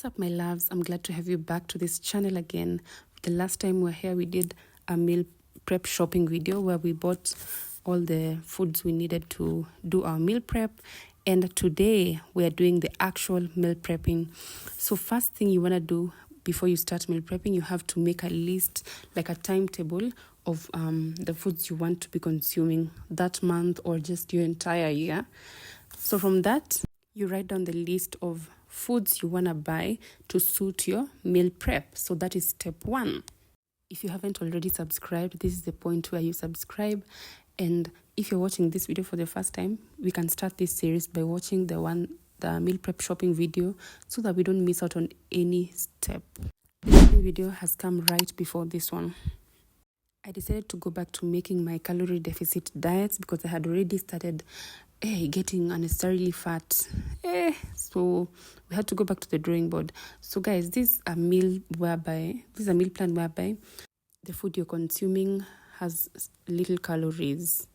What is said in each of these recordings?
What's up, my loves? I'm glad to have you back to this channel again. The last time we were here, we did a meal prep shopping video where we bought all the foods we needed to do our meal prep. And today we are doing the actual meal prepping. So first thing you want to do before you start meal prepping, you have to make a list, like a timetable of the foods you want to be consuming that month or just your entire year. So from that, you write down the list of foods you want to buy to suit your meal prep. So that is step one. If you haven't already subscribed, this is the point where you subscribe. And if you're watching this video for the first time, we can start this series by watching the meal prep shopping video so that we don't miss out on any step. The shopping video has come right before this one. I decided to go back to making my calorie deficit diets because I had already started getting unnecessarily fat. So we had to go back to the drawing board. So guys, this is a meal plan whereby the food you're consuming has little calories.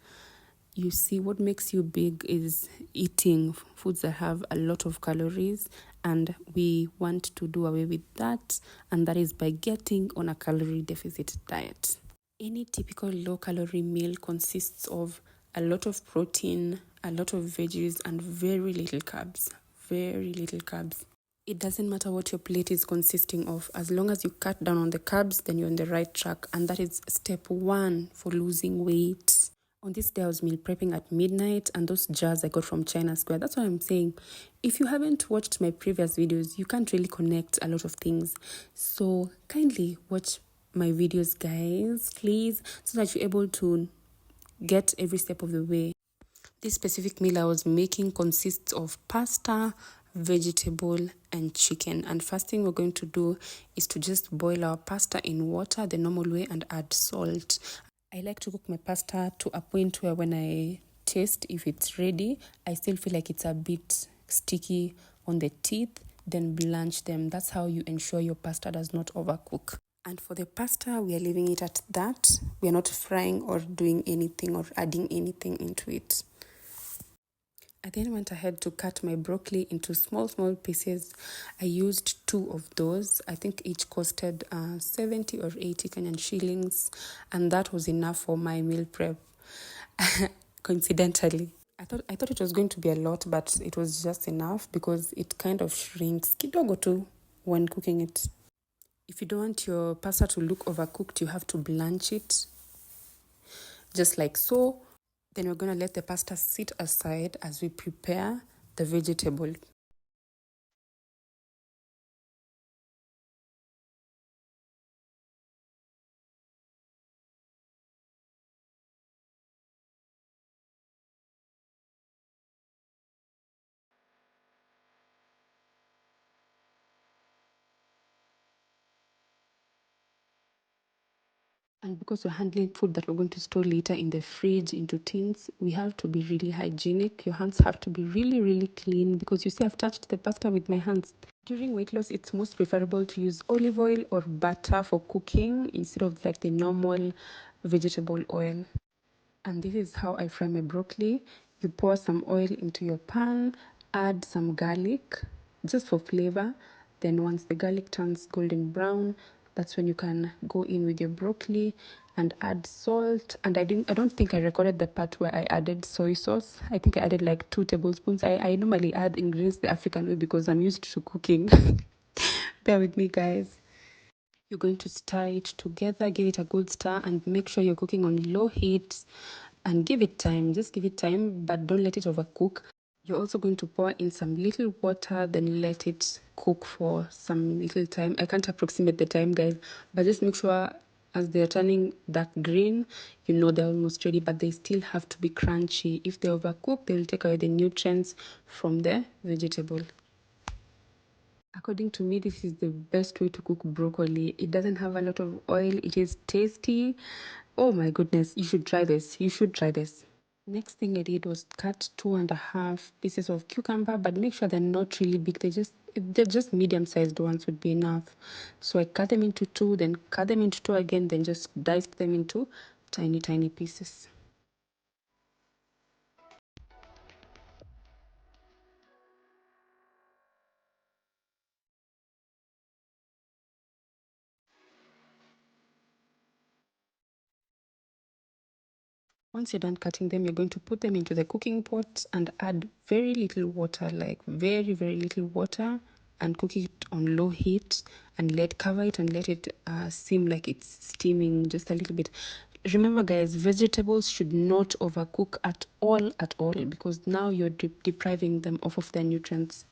You see, what makes you big is eating foods that have a lot of calories, and we want to do away with that, and that is by getting on a calorie deficit diet. Any typical low-calorie meal consists of a lot of protein, a lot of veggies, and very little carbs. Very little carbs. It doesn't matter what your plate is consisting of. As long as you cut down on the carbs, then you're on the right track. And that is step one for losing weight. On this day, I was meal prepping at midnight, and those jars I got from China Square. That's what I'm saying. If you haven't watched my previous videos, you can't really connect a lot of things. So kindly watch my videos, guys, please, so that you're able to get every step of the way. This specific meal I was making consists of pasta, vegetable, and chicken. And first thing we're going to do is to just boil our pasta in water the normal way and add salt. I like to cook my pasta to a point where when I taste if it's ready, I still feel like it's a bit sticky on the teeth, then blanch them. That's how you ensure your pasta does not overcook. And for the pasta, we are leaving it at that. We are not frying or doing anything or adding anything into it. I then went ahead to cut my broccoli into small pieces. I used 2 of those. I think each costed 70 or 80 Kenyan shillings. And that was enough for my meal prep, coincidentally. I thought it was going to be a lot, but it was just enough because it kind of shrinks kidogo too when cooking it. If you don't want your pasta to look overcooked, you have to blanch it, just like so. Then we're going to let the pasta sit aside as we prepare the vegetable. And because we're handling food that we're going to store later in the fridge into tins, we have to be really hygienic. Your hands have to be really clean because you see I've touched the pasta with my hands. During weight loss, it's most preferable to use olive oil or butter for cooking instead of like the normal vegetable oil. And this is how I fry my broccoli. You pour some oil into your pan, add some garlic just for flavor. Then once the garlic turns golden brown, that's when you can go in with your broccoli and add salt. And I don't think I recorded the part where I added soy sauce. I think I added like 2 tablespoons. I normally add ingredients the African way because I'm used to cooking. Bear with me, guys. You're going to stir it together, give it a good stir, and make sure you're cooking on low heat and give it time. Just give it time, but don't let it overcook. You're also going to pour in some little water, then let it cook for some little time. I can't approximate the time, guys, but just make sure as they're turning dark green, you know they're almost ready, but they still have to be crunchy. If they overcook, they'll take away the nutrients from the vegetable. According to me, this is the best way to cook broccoli. It doesn't have a lot of oil. It is tasty. Oh my goodness, you should try this. You should try this. Next thing I did was cut 2.5 pieces of cucumber, but make sure they're not really big. They're just medium-sized ones would be enough. So I cut them into 2, then cut them into 2 again, then just diced them into tiny pieces. Once you're done cutting them, you're going to put them into the cooking pot and add very little water, like very, very little water, and cook it on low heat and cover it and let it seem like it's steaming just a little bit. Remember, guys, vegetables should not overcook at all, because now you're depriving them of their nutrients.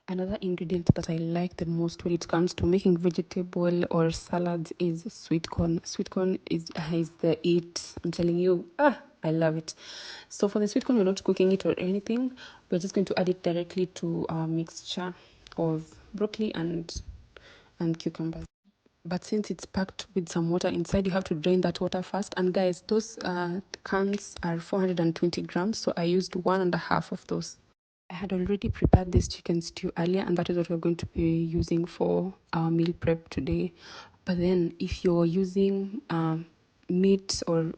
Another ingredient that I like the most when it comes to making vegetable or salads is sweet corn. Sweet corn is the it. I'm telling you, I love it. So for the sweet corn, we're not cooking it or anything. We're just going to add it directly to our mixture of broccoli and cucumbers. But since it's packed with some water inside, you have to drain that water first. And guys, those cans are 420 grams, so I used 1.5 of those. I had already prepared this chicken stew earlier, and that is what we're going to be using for our meal prep today. But then, if you're using meat or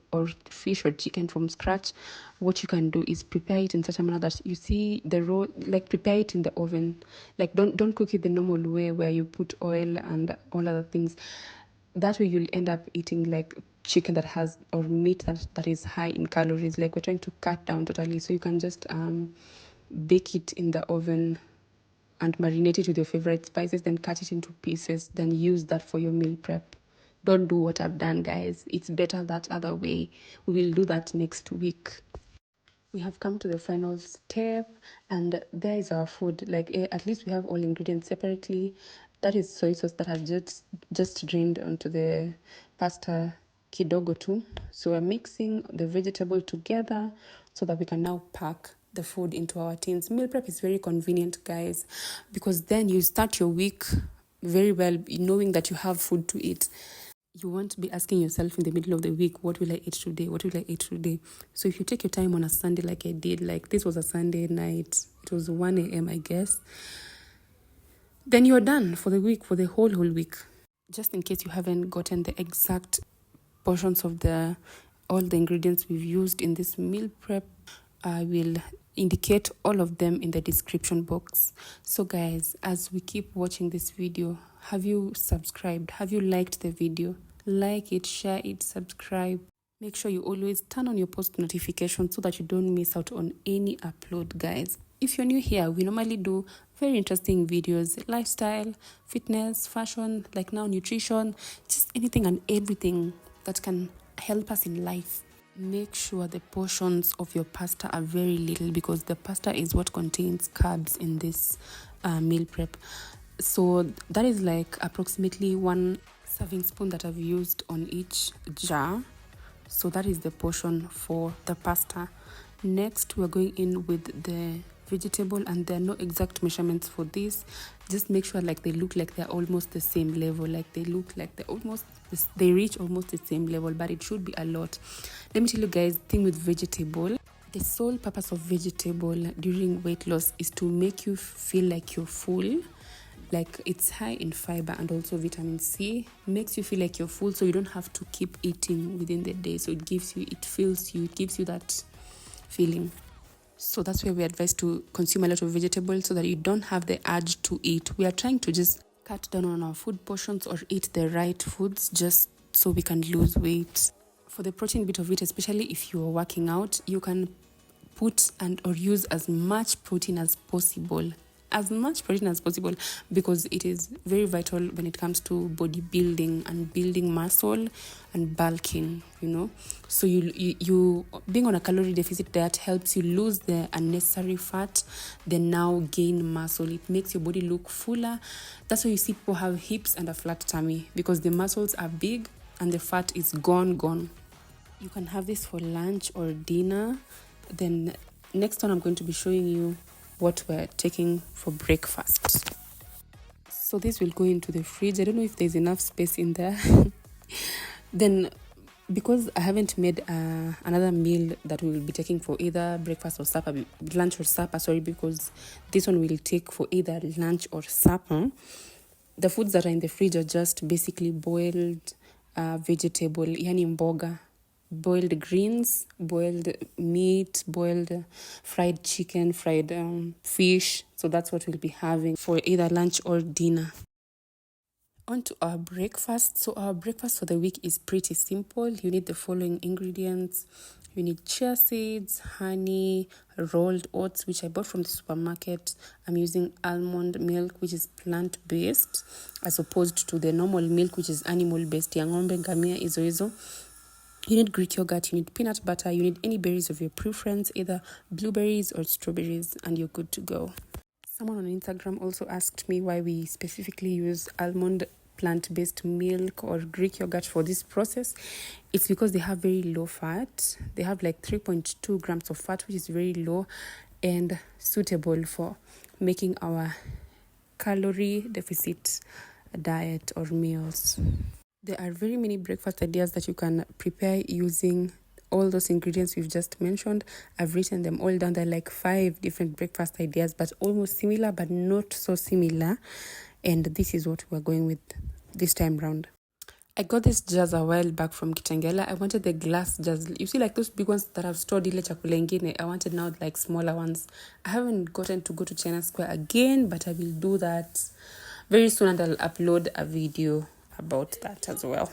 fish or chicken from scratch, what you can do is prepare it in such a manner that you see the raw, like prepare it in the oven. Like don't cook it the normal way where you put oil and all other things. That way you'll end up eating like chicken that has, or meat that is high in calories. Like we're trying to cut down totally, so you can just bake it in the oven and marinate it with your favorite spices, then cut it into pieces, then use that for your meal prep. Don't do what I've done, guys. It's better that other way. We will do that next week. We have come to the final step, and there is our food. Like at least we have all ingredients separately. That is soy sauce that has just drained onto the pasta kidogo too. So we're mixing the vegetable together so that we can now pack the food into our tins. Meal prep is very convenient, guys, because then you start your week very well knowing that you have food to eat. You won't be asking yourself in the middle of the week, what will I eat today? What will I eat today? So if you take your time on a Sunday like I did, like this was a Sunday night, it was 1 a.m. I guess, then you're done for the week, for the whole week. Just in case you haven't gotten the exact portions of all the ingredients we've used in this meal prep, I will indicate all of them in the description box. So guys, as we keep watching this video, have you subscribed? Have you liked the video? Like it, share it, subscribe. Make sure you always turn on your post notifications so that you don't miss out on any upload, guys. If you're new here, we normally do very interesting videos: lifestyle, fitness, fashion, like now nutrition, just anything and everything that can help us in life. Make sure the portions of your pasta are very little, because the pasta is what contains carbs in this meal prep. So that is like approximately 1 serving spoon that I've used on each jar. So that is the portion for the pasta. Next, we're going in with the vegetable, and there are no exact measurements for this. Just make sure like they look like they're almost the same level, like they look like they reach almost the same level, but it should be a lot. Let me tell you guys, thing with vegetable, the sole purpose of vegetable during weight loss is to make you feel like you're full. Like it's high in fiber and also vitamin C, makes you feel like you're full, so you don't have to keep eating within the day. So it gives you that feeling. So that's why we advise to consume a lot of vegetables so that you don't have the urge to eat. We are trying to just cut down on our food portions or eat the right foods just so we can lose weight. For the protein bit of it, especially if you're working out, you can put or use as much protein as possible, because it is very vital when it comes to bodybuilding and building muscle and bulking, so you being on a calorie deficit diet helps you lose the unnecessary fat, then now gain muscle. It makes your body look fuller. That's why you see people have hips and a flat tummy, because the muscles are big and the fat is gone. You can have this for lunch or dinner. Then next one, I'm going to be showing you what we're taking for breakfast. So this will go into the fridge. I don't know if there's enough space in there. Then, because I haven't made another meal that we will be taking for either breakfast or supper, lunch or supper, because this one will take for either lunch or supper. The foods that are in the fridge are just basically boiled vegetable, yani mboga, boiled greens, boiled meat, boiled fried chicken, fried fish. So that's what we'll be having for either lunch or dinner. On to our breakfast. So our breakfast for the week is pretty simple. You need the following ingredients. You need chia seeds, honey, rolled oats, which I bought from the supermarket. I'm using almond milk, which is plant-based, as opposed to the normal milk, which is animal-based. Yangombe, ngamia, izo. You need Greek yogurt, you need peanut butter, you need any berries of your preference, either blueberries or strawberries, and you're good to go. Someone on Instagram also asked me why we specifically use almond plant-based milk or Greek yogurt for this process. It's because they have very low fat. They have like 3.2 grams of fat, which is very low and suitable for making our calorie deficit diet or meals. There are very many breakfast ideas that you can prepare using all those ingredients we've just mentioned. I've written them all down. There are like 5 different breakfast ideas, but almost similar, but not so similar. And this is what we're going with this time round. I got this jars a while back from Kitengela. I wanted the glass jars. You see, like those big ones that I've stored ile chakula ingine. I wanted now like smaller ones. I haven't gotten to go to China Square again, but I will do that very soon, and I'll upload a video about that as well.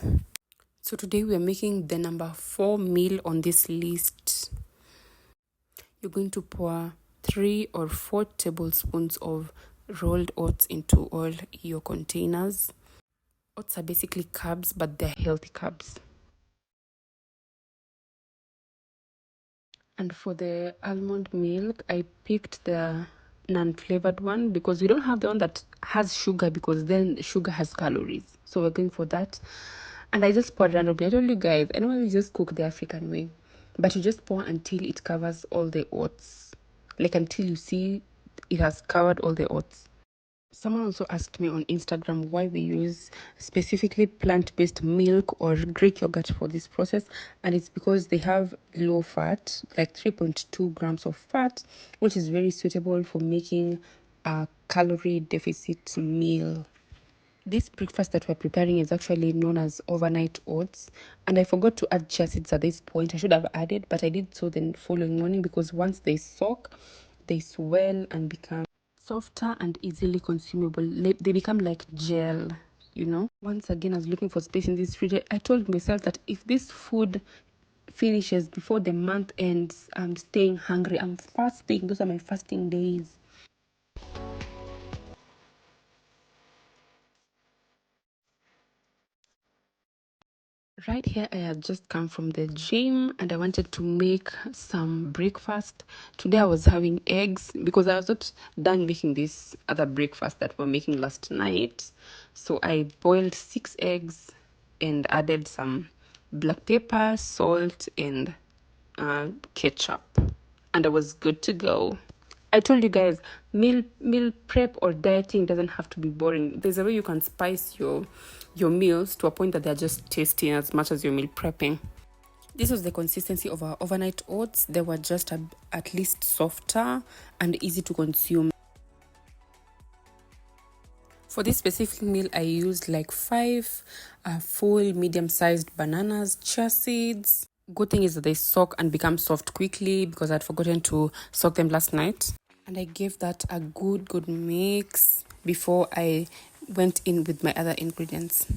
So today we are making the number 4 meal on this list. You're going to pour 3 or 4 tablespoons of rolled oats into all your containers. Oats are basically carbs, but they're healthy carbs. And for the almond milk, I picked the non-flavored one because we don't have the one that has sugar, because then sugar has calories. So we're going for that. And I just poured randomly. I told you guys, I normally just cook the African way, but you just pour until it covers all the oats. Like until you see it has covered all the oats. Someone also asked me on Instagram why we use specifically plant-based milk or Greek yogurt for this process, and it's because they have low fat, like 3.2 grams of fat, which is very suitable for making a calorie deficit meal. This breakfast that we're preparing is actually known as overnight oats, and I forgot to add chia seeds at this point. I should have added, but I did so the following morning, because once they soak, they swell and become softer and easily consumable. They become like gel, you know. Once again, I was looking for space in this fridge. I told myself that if this food finishes before the month ends, I'm staying hungry. I'm fasting. Those are my fasting days. Right here, I had just come from the gym and I wanted to make some breakfast. Today I was having eggs because I was not done making this other breakfast that we were making last night. So I boiled 6 eggs and added some black pepper, salt, and ketchup. And I was good to go. I told you guys, meal prep or dieting doesn't have to be boring. There's a way you can spice your meals to a point that they're just tasty as much as your meal prepping. This was the consistency of our overnight oats. They were just at least softer and easy to consume. For this specific meal, I used like 5 full medium-sized bananas, chia seeds. Good thing is that they soak and become soft quickly because I'd forgotten to soak them last night. And I gave that a good mix before I went in with my other ingredients.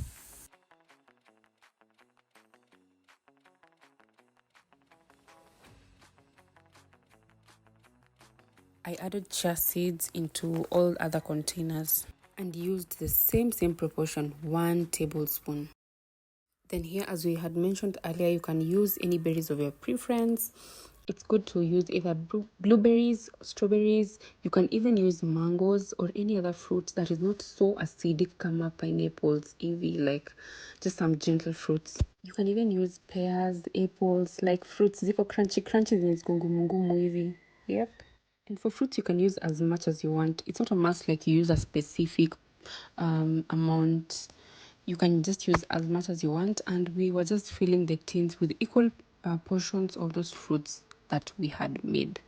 I added chia seeds into all other containers and used the same proportion, 1 tablespoon. Then here, as we had mentioned earlier, you can use any berries of your preference. It's good to use either blueberries, strawberries. You can even use mangoes or any other fruit that is not so acidic, kama pineapples, easy, like just some gentle fruits. You can even use pears, apples, like fruits ziko crunchy zenye ziko ngumu hivi. Yep. And for fruits, you can use as much as you want. It's not a must like you use a specific amount. You can just use as much as you want. And we were just filling the tins with equal portions of those fruits that we had made.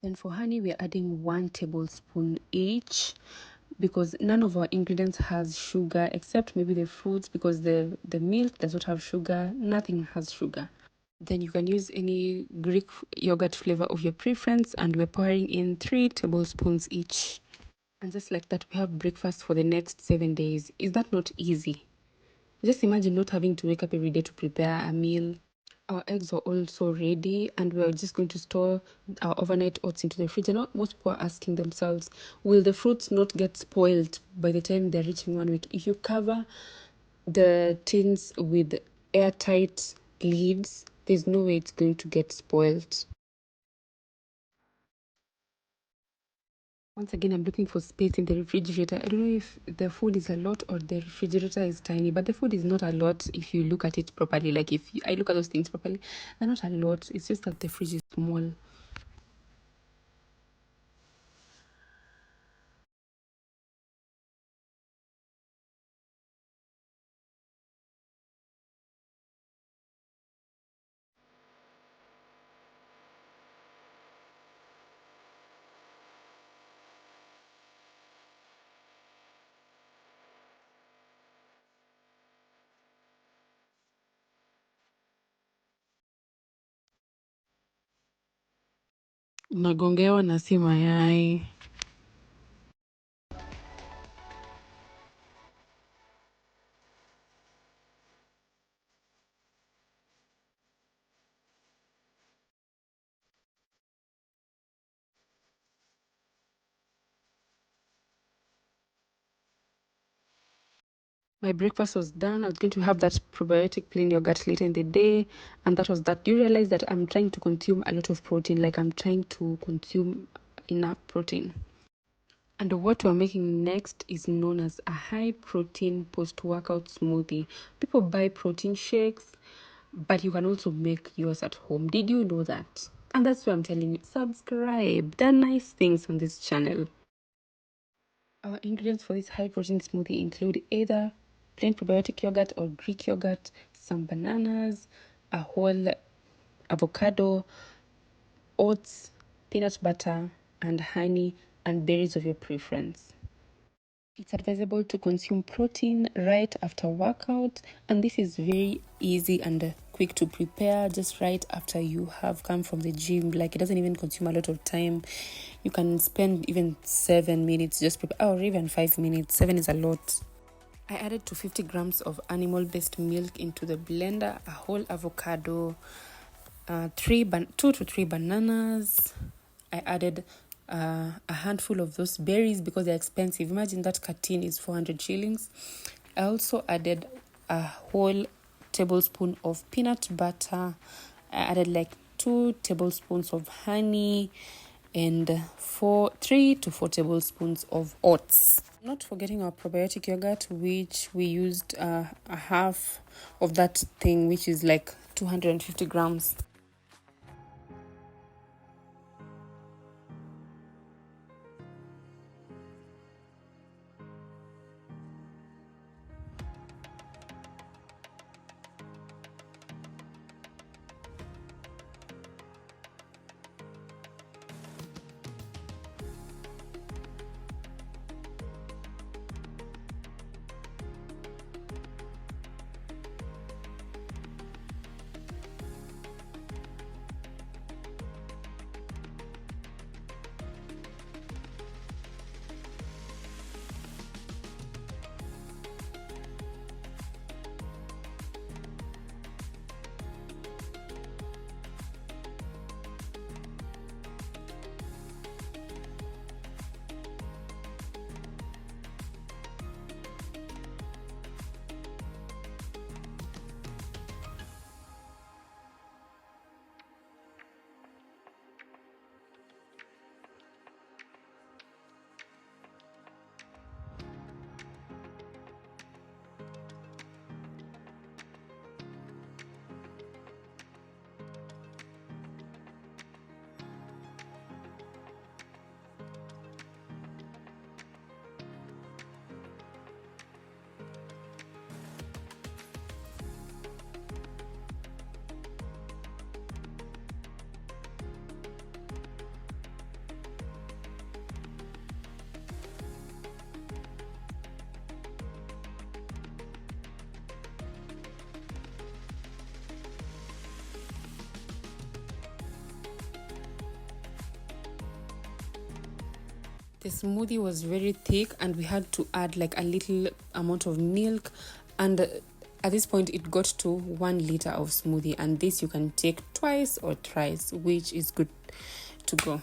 Then for honey, we're adding 1 tablespoon each, because none of our ingredients has sugar except maybe the fruits, because the milk does not have sugar. Nothing has sugar. Then you can use any Greek yogurt flavor of your preference, and we're pouring in 3 tablespoons each. And just like that, we have breakfast for the next 7 days. Is that not easy? Just imagine not having to wake up every day to prepare a meal. Our eggs are also ready, and we're just going to store our overnight oats into the fridge. And most people are asking themselves, will the fruits not get spoiled by the time they're reaching 1 week? If you cover the tins with airtight lids, there's no way it's going to get spoiled. Once again, I'm looking for space in the refrigerator. I don't know if the food is a lot or the refrigerator is tiny, but the food is not a lot if you look at it properly. Like if I look at those things properly, they're not a lot. It's just that the fridge is small. Nagongewa na si mayai. My breakfast was done. I was going to have that probiotic plain yogurt later in the day, and that was that. Do you realize that I'm trying to consume a lot of protein? Like I'm trying to consume enough protein. And what we're making next is known as a high protein post workout smoothie. People buy protein shakes, but you can also make yours at home. Did you know that? And that's why I'm telling you, subscribe. There are nice things on this channel. Our ingredients for this high protein smoothie include either plain probiotic yogurt or Greek yogurt, some bananas, a whole avocado, oats, peanut butter, and honey, and berries of your preference. It's advisable to consume protein right after workout, and this is very easy and quick to prepare just right after you have come from the gym. Like it doesn't even consume a lot of time. You can spend even 7 minutes just prepare, or even 5 minutes. 7 is a lot. I added 250 grams of animal-based milk into the blender, a whole avocado, 2 to 3 bananas. I added a handful of those berries because they're expensive. Imagine that carton is 400 shillings. I also added a whole tablespoon of peanut butter. I added like 2 tablespoons of honey and 3 to 4 tablespoons of oats. Not forgetting our probiotic yogurt, which we used a half of that thing, which is like 250 grams. The smoothie was very thick and we had to add like a little amount of milk, and at this point it got to 1 liter of smoothie, and this you can take twice or thrice, which is good to go.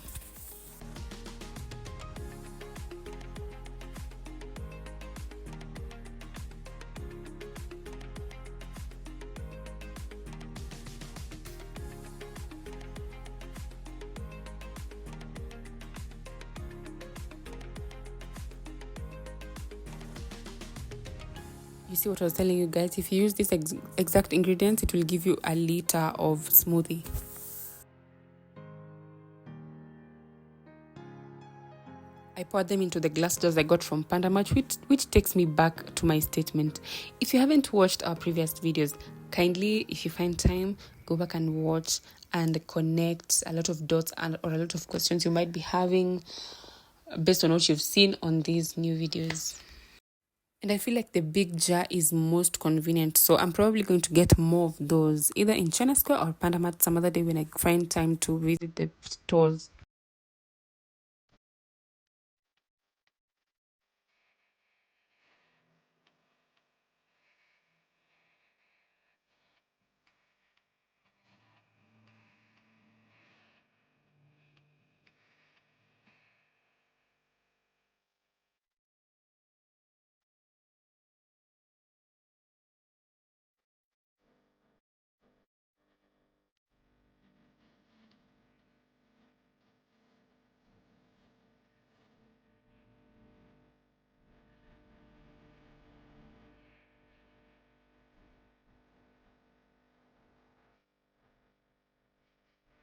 You see what I was telling you guys? If you use this exact ingredients, it will give you a liter of smoothie. I poured them into the glass jars I got from Panda Mart, which takes me back to my statement. If you haven't watched our previous videos, kindly, if you find time, go back and watch and connect a lot of dots or a lot of questions you might be having based on what you've seen on these new videos. And I feel like the big jar is most convenient. So I'm probably going to get more of those, either in China Square or Panda Mart some other day when I find time to visit the stores.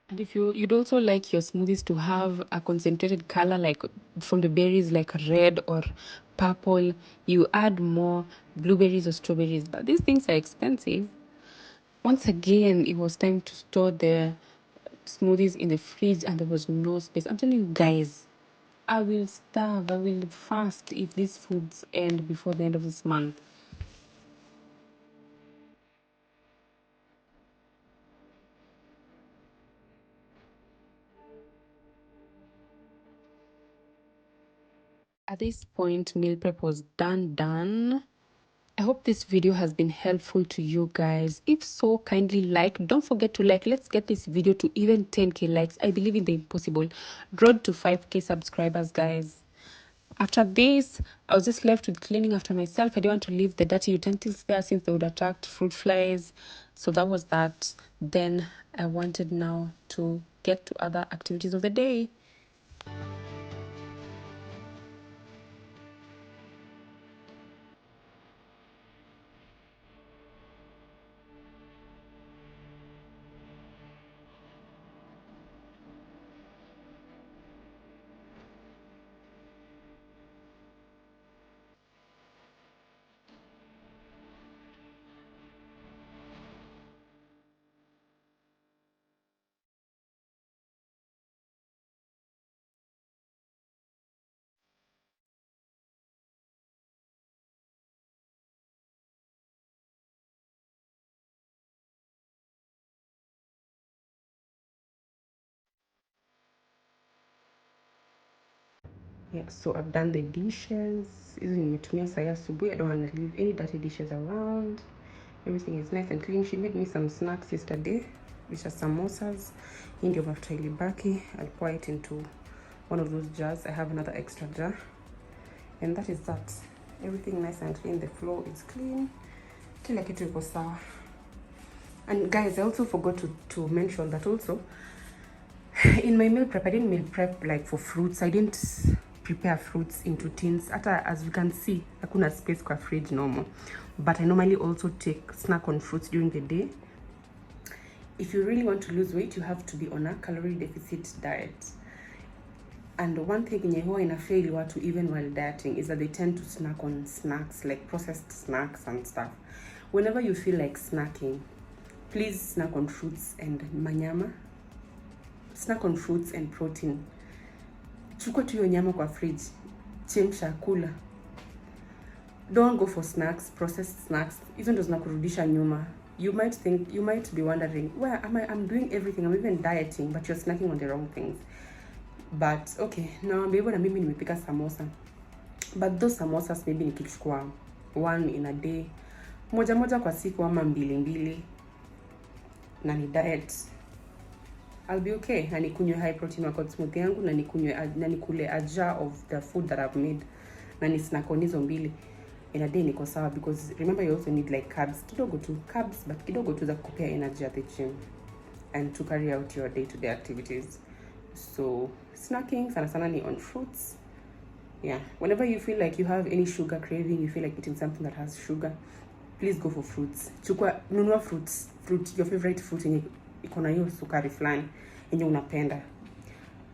And if you'd also like your smoothies to have a concentrated color, like from the berries, like red or purple, you add more blueberries or strawberries. But these things are expensive. Once again, it was time to store the smoothies in the fridge and there was no space. I'm telling you guys, I will starve, I will fast if these foods end before the end of this month. At this point, meal prep was done. I hope this video has been helpful to you guys. If so, kindly like. Don't forget to like. Let's get this video to even 10k likes. I believe in the impossible. Road to 5k subscribers, guys. After this, I was just left with cleaning after myself. I didn't want to leave the dirty utensils there since they would attract fruit flies. So that was that. Then I wanted now to get to other activities of the day. Yeah, so I've done the dishes. Hizi nimetumia saa asubuhi. I don't want to leave any dirty dishes around. Everything is nice and clean. She made me some snacks yesterday, which are samosas. Hii ndio mafuta ilibaki. I'll pour it into one of those jars. I have another extra jar. And that is that. Everything nice and clean. The floor is clean. Kila kitu iko sawa. And guys, I also forgot to mention that also in my meal prep, I didn't meal prep like for fruits. I didn't prepare fruits into tins. As you can see, hakuna space kwa fridge normal. But I normally also take snack on fruits during the day. If you really want to lose weight, you have to be on a calorie deficit diet. And one thing in huwa inafail watu even while dieting is that they tend to snack on snacks, like processed snacks and stuff. Whenever you feel like snacking, please snack on fruits and manyama. Snack on fruits and protein. Chukua tu hiyo nyama kwa fridge. Chemsha, kula. Don't go for snacks, processed snacks. Hizo ndo zinakurudisha nyuma. You might be wondering, well, I'm doing everything, I'm even dieting, but you're snacking on the wrong things. But okay, now mbebo na mimi nimepika samosa. But those samosas maybe nikichukua 1 in a day, moja kwa siku ama 2 na ni diet, I'll be okay. Na nikunywe high protein workout smoothie yangu, na nikule a jar of the food that I've made, na ni snack on hizo 2 in a day, niko sawa. Because remember, you also need like carbs, kidogo tu carbs, but kidogo tu za kupea energy at the gym and to carry out your day-to-day activities. So snacking sana sana ni on fruits. Yeah, whenever you feel like you have any sugar craving, you feel like eating something that has sugar, please go for fruits. Nunua fruit, your favorite fruit yenye iko na hiyo sukari fulani yenye unapenda,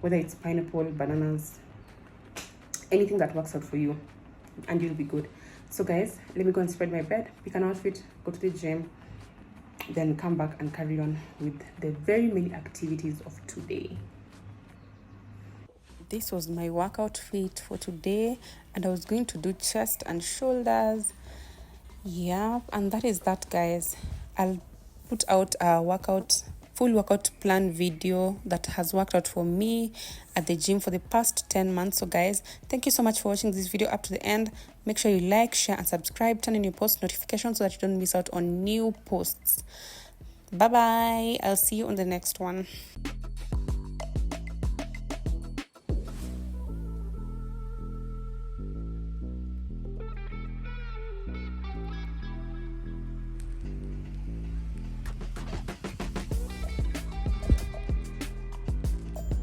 whether it's pineapple, bananas, anything that works out for you, and you'll be good. So guys, let me go and spread my bed, pick an outfit, go to the gym, then come back and carry on with the very many activities of today. This was my workout fit for today, and I was going to do chest and shoulders. Yeah, and that is that, guys. I'll put out a full workout plan video that has worked out for me at the gym for the past 10 months. So guys, thank you so much for watching this video up to the end. Make sure you like, share, and subscribe. Turn on your post notifications so that you don't miss out on new posts. Bye bye. I'll see you on the next one.